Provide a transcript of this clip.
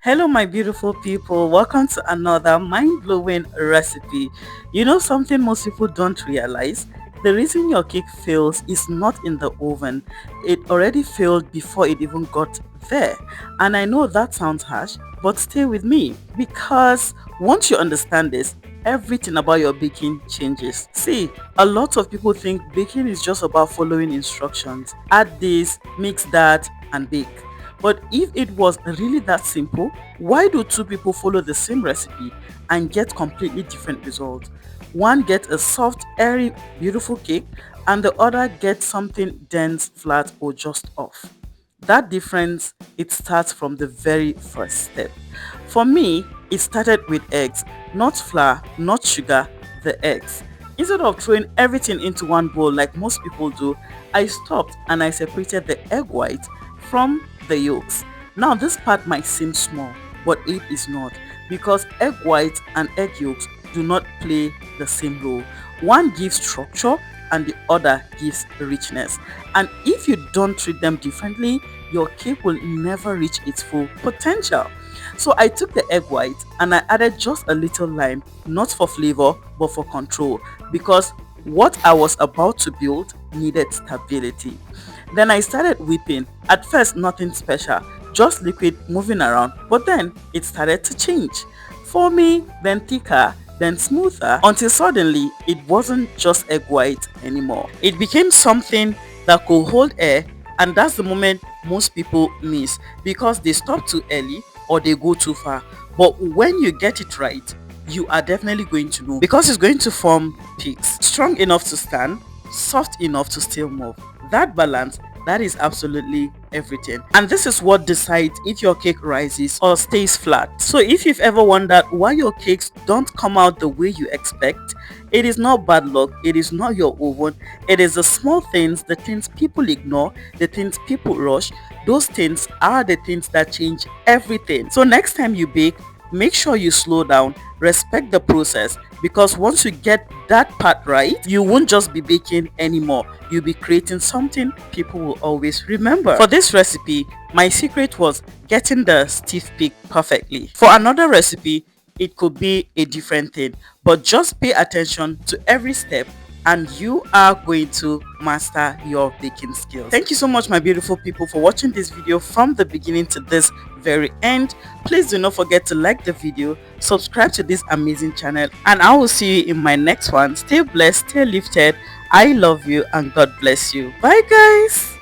Hello, my beautiful people. Welcome to another mind-blowing recipe. You know something most people don't realize? The reason your cake fails is not in the oven. It already failed before it even got there. And I know that sounds harsh, but stay with me because once you understand this, everything about your baking changes. See, a lot of people think baking is just about following instructions. Add this, mix that, and bake. But if it was really that simple, why do two people follow the same recipe and get completely different results? One gets a soft, airy, beautiful cake, and the other gets something dense, flat, or just off. That difference, it starts from the very first step. For me, it started with eggs, not flour, not sugar, the eggs. Instead of throwing everything into one bowl like most people do, I stopped and I separated the egg white from the yolks. Now, this part might seem small, but it is not, because egg white and egg yolks do not play the same role. One gives structure and the other gives richness. And if you don't treat them differently, your cake will never reach its full potential. So I took the egg white and I added just a little lime, not for flavor but for control, because what I was about to build needed stability. Then I started whipping. At first, nothing special, just liquid moving around, but then it started to change. Foamy, then thicker, then smoother, until suddenly it wasn't just egg white anymore. It became something that could hold air, and that's the moment most people miss because they stop too early or they go too far. But when you get it right, you are definitely going to know because it's going to form peaks, strong enough to stand, soft enough to still move. That balance, that is absolutely everything. And this is what decides if your cake rises or stays flat. So if you've ever wondered why your cakes don't come out the way you expect, it is not bad luck, it is not your oven, it is the small things, the things people ignore, the things people rush. Those things are the things that change everything. So next time you bake, make sure you slow down, respect the process, because once you get that part right, you won't just be baking anymore, you'll be creating something people will always remember. For this recipe, my secret was getting the stiff peak perfectly. For another recipe, it could be a different thing, but just pay attention to every step and you are going to master your baking skills. Thank you so much, my beautiful people, for watching this video from the beginning to this very end. Please do not forget to like the video, subscribe to this amazing channel, and I will see you in my next one. Stay blessed, stay lifted. I love you and God bless you. Bye guys.